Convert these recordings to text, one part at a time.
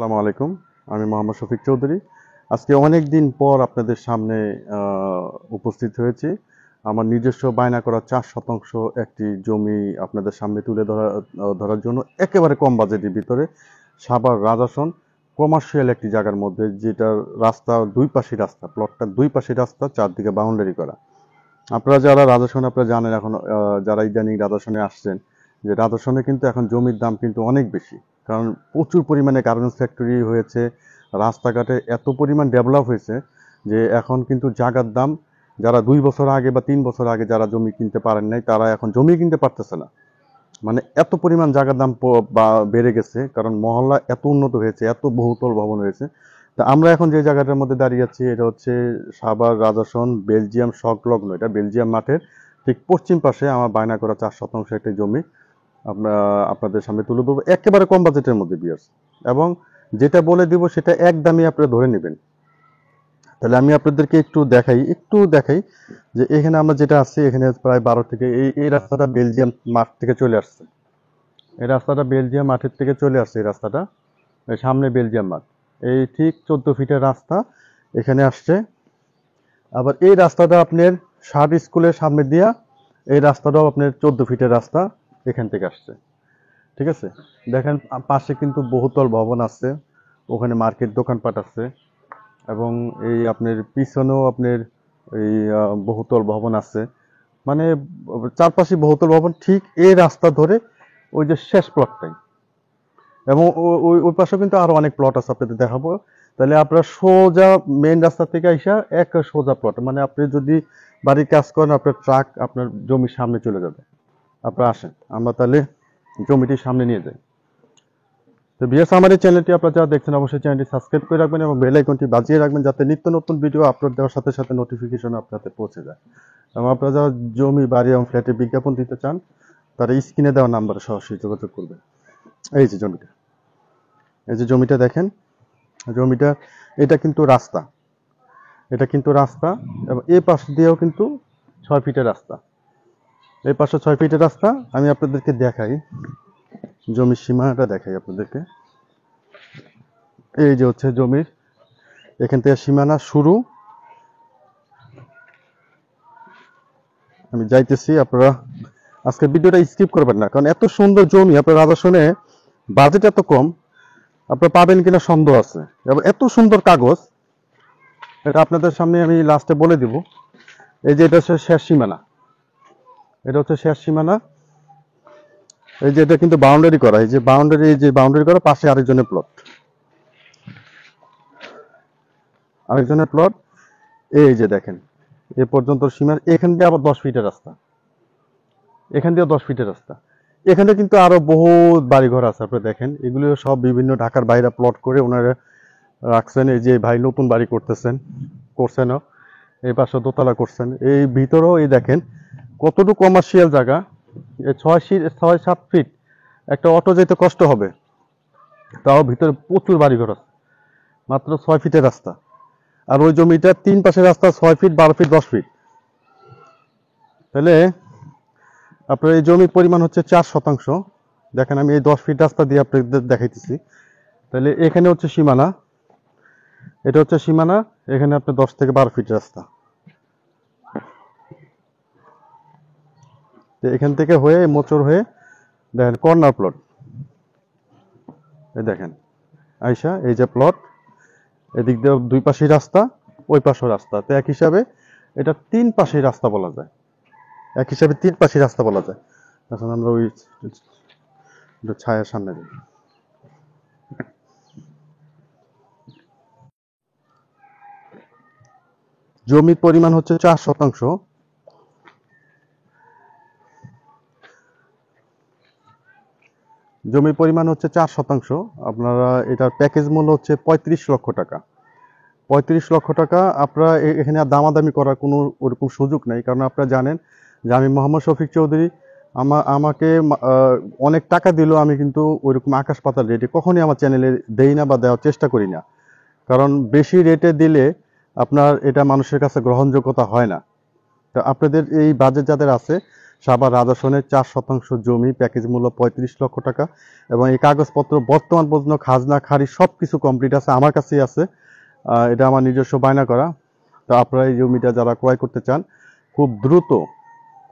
আসসালামু আলাইকুম। আমি মোহাম্মদ শফিক চৌধুরী। আজকে অনেক দিন পর আপনাদের সামনে উপস্থিত হয়েছি। আমার নিজস্ব বায়না করা 4 শতাংশ একটি জমি আপনাদের সামনে তুলে ধরার জন্য একেবারে কম বাজেটের ভিতরে সাভার রাজাসন কমার্শিয়াল একটি জায়গার মধ্যে, যেটার রাস্তা দুই পাশে রাস্তা, প্লটটার দুই পাশে রাস্তা, চারদিকে বাউন্ডারি করা। আপনারা যারা রাজাসন আপনারা জানেন, এখন যারা ইদানিং রাজাসনে আসছেন, যে রাজাসনে কিন্তু এখন জমির দাম কিন্তু অনেক বেশি। কারণ প্রচুর পরিমাণে গার্মেন্টস ফ্যাক্টরি হয়েছে, রাস্তাঘাটে এত পরিমাণ ডেভেলপ হয়েছে যে এখন কিন্তু জায়গার দাম, যারা 2 বছর আগে বা 3 বছর আগে যারা জমি কিনতে পারেন নাই, তারা এখন জমি কিনতে পারতেছে না। মানে এত পরিমাণ জায়গার দাম বা বেড়ে গেছে, কারণ মহল্লা এত উন্নত হয়েছে, এত বহুতল ভবন হয়েছে। তা আমরা এখন যে জায়গাটার মধ্যে দাঁড়িয়ে আছি, এটা হচ্ছে সাভার রাজাসন বেলজিয়াম সংলগ্ন। এটা বেলজিয়াম মাঠের ঠিক পশ্চিম পাশে আমার বায়না করা 4 শতাংশ একটি জমি আপনাদের সামনে তুলে ধরবো একেবারে কম বাজেটের মধ্যে বিয়ার্স। এবং যেটা বলে দিব সেটা একদমই আপনারা ধরে নেবেন। তাহলে আমি আপনাদেরকে একটু দেখাই যে এখানে আমরা যেটা আছি, এখানে প্রায় 12 থেকে এই রাস্তাটা বেলজিয়াম মাঠ থেকে চলে আসছে। এই রাস্তাটা বেলজিয়াম মাঠের থেকে চলে আসছে। এই রাস্তাটা সামনে বেলজিয়াম মাঠ, এই ঠিক 14 ফিটের রাস্তা এখানে আসছে। আবার এই রাস্তাটা আপনার ষাট স্কুলের সামনে দিয়া, এই রাস্তাটাও আপনার 14 ফিটের রাস্তা এখান থেকে আসছে। ঠিক আছে, দেখেন পাশে কিন্তু বহুতল ভবন আছে, ওখানে মার্কেট দোকানপাট আছে। এবং এই আপনার পিছনেও আপনার এই বহুতল ভবন আছে। মানে চারপাশে বহুতল ভবন, ঠিক এই রাস্তা ধরে ওই যে শেষ প্লটটাই। এবং ওই পাশে কিন্তু আরো অনেক প্লট আছে, আপনাদের দেখাবো। তাহলে আপনার সোজা মেইন রাস্তা থেকে আইসা এক সোজা প্লট, মানে আপনি যদি বাড়ির কাজ করেন, আপনার ট্রাক আপনার জমির সামনে চলে যাবে। আপনারা আসেন, আমরা তাহলে জমিটির সামনে নিয়ে যাই। তো ভিউয়ার্স, আমার এই চ্যানেলটি আপনারা যারা দেখছেন, অবশ্যই চ্যানেলটি সাবস্ক্রাইব করে রাখবেন এবং বেল আইকনটি বাজিয়ে রাখবেন, যাতে নিত্য নতুন ভিডিও আপলোড দেওয়ার সাথে সাথে নোটিফিকেশন আপনাদের পৌঁছে যায়। এবং আপনারা যারা জমি, বাড়ি এবং ফ্ল্যাটের বিজ্ঞাপন দিতে চান, তারা স্ক্রিনে দেওয়া নাম্বারে সরাসরি যোগাযোগ করবেন। এই যে জমিটা, এই যে জমিটা দেখেন, জমিটা এটা কিন্তু রাস্তা, এটা কিন্তু রাস্তা। এবং এই পাশ দিয়েও কিন্তু 6 ফিটের রাস্তা, এই পাশে 6 ফিটের রাস্তা। আমি আপনাদেরকে দেখাই, জমির সীমানাটা দেখাই আপনাদেরকে। এই যে হচ্ছে জমির, এখান থেকে সীমানা শুরু। আমি যাইতেছি, আপনারা আজকে ভিডিওটা স্কিপ করবেন না, কারণ এত সুন্দর জমি আপনার রাজাসনে বাজেট এত কম, আপনারা পাবেন কিনা সন্দেহ আছে। এবং এত সুন্দর কাগজ, এটা আপনাদের সামনে আমি লাস্টে বলে দিব। এই যে এটা হচ্ছে শেষ সীমানা, এটা হচ্ছে শেষ সীমানা। এই যে এটা কিন্তু বাউন্ডারি করা, এই যে বাউন্ডারি করা, পাশে আরেকজনের প্লট, আরেকজনের প্লট। এই যে দেখেন এ পর্যন্ত সীমা, এখান দিয়ে আবার 10 ফিটের রাস্তা, এখান দিয়ে 10 ফিটের রাস্তা। এখানে কিন্তু আরো বহু বাড়িঘর আছে, আপনি দেখেন এগুলো সব বিভিন্ন ঢাকার বাইরে প্লট করে ওনারা রাখছেন। এই যে ভাই নতুন বাড়ি করছেন, এই পাশে দোতলা করছেন। এই ভিতরেও এই দেখেন কতটুকু কমার্শিয়াল জায়গা। এই 6-7 ফিট একটা অটো যেতে কষ্ট হবে, তাও ভিতরে প্রচুর বাড়িঘর আছে। মাত্র 6 ফিটের রাস্তা। আর ওই জমিটা 3 পাশের রাস্তা 6 ফিট, 12 ফিট, 10 ফিট। তাহলে আপনার এই জমির পরিমাণ হচ্ছে 4 শতাংশ। দেখেন আমি এই 10 ফিট রাস্তা দিয়ে আপনাদের দেখাইতেছি। তাহলে এখানে হচ্ছে সীমানা, এটা হচ্ছে সীমানা। এখানে আপনার 10 থেকে 12 ফিট রাস্তা। এখান থেকে হয়ে মোচড় হয়ে দেখেন কর্নার প্লট, এই দেখেন আইসা এই যে প্লট, এদিক দিয়ে 2 পাশেই রাস্তা, ওই পাশেও রাস্তা। তো এক হিসাবে এটা 3 পাশেই রাস্তা বলা যায়, এক হিসাবে 3 পাশেই রাস্তা বলা যায়। এখন আমরা ওই ছায়ার সামনে যাই। জমির পরিমাণ হচ্ছে 4 শতাংশ। জমির পরিমাণ হচ্ছে 4 শতাংশ। আপনারা এটার প্যাকেজ মূল্য হচ্ছে 35 লক্ষ টাকা। 35 লক্ষ টাকা। আপনারা এখানে আর দামাদামি করার কোনো ওরকম সুযোগ নেই, কারণ আপনারা জানেন যে আমি মোহাম্মদ শফিক চৌধুরী। আমাকে অনেক টাকা দিলেও আমি কিন্তু ওইরকম আকাশ পাতাল রেটে কখনই আমার চ্যানেলে দেই না বা দেওয়ার চেষ্টা করি না। কারণ বেশি রেটে দিলে আপনার এটা মানুষের কাছে গ্রহণযোগ্যতা হয় না। তো আপনাদের এই বাজেট যাদের আছে, সাভার রাজাসনের 4 শতাংশ জমি, প্যাকেজ মূল্য 35 লক্ষ টাকা, এবং এই কাগজপত্র বর্তমান পর্যন্ত খাজনা খারিজ সবকিছু কমপ্লিট আছে, আমার কাছেই আছে। এটা আমার নিজস্ব বায়না করা। তো আপনারা এই জমিটা যারা ক্রয় করতে চান, খুব দ্রুত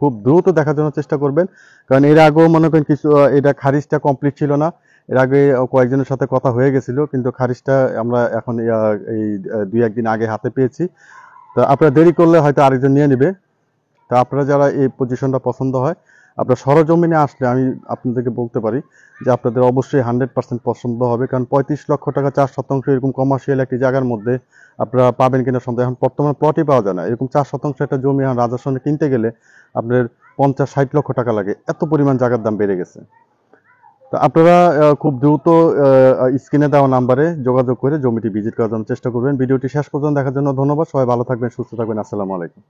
খুব দ্রুত দেখার জন্য চেষ্টা করবেন। কারণ এর আগেও মনে করেন কিছু এটা খারিজটা কমপ্লিট ছিল না। এর আগে কয়েকজনের সাথে কথা হয়ে গেছিল, কিন্তু খারিজটা আমরা এখন এই 2-1 দিন আগে হাতে পেয়েছি। তো আপনারা দেরি করলে হয়তো আরেকজন নিয়ে নেবে। তা আপনারা যারা এই পজিশনটা পছন্দ হয়, আপনার সরজমিনে আসলে আমি আপনাদেরকে বলতে পারি যে আপনাদের অবশ্যই 100% পছন্দ হবে। কারণ 35 লক্ষ টাকা 4 শতাংশ এরকম কমার্শিয়াল একটি জায়গার মধ্যে আপনারা পাবেন কিনা সন্দেহ। এখন বর্তমানে প্লটই পাওয়া যায় না এরকম 4 শতাংশ একটা জমি। এখন রাজাসনে কিনতে গেলে আপনার 50-60 লক্ষ টাকা লাগে, এত পরিমাণ জায়গার দাম বেড়ে গেছে। তো আপনারা খুব দ্রুত স্ক্রিনে দেওয়া নাম্বারে যোগাযোগ করে জমিটি ভিজিট করার জন্য চেষ্টা করবেন। ভিডিওটি শেষ পর্যন্ত দেখার জন্য ধন্যবাদ। সবাই ভালো থাকবেন, সুস্থ থাকবেন। আসসালামু আলাইকুম।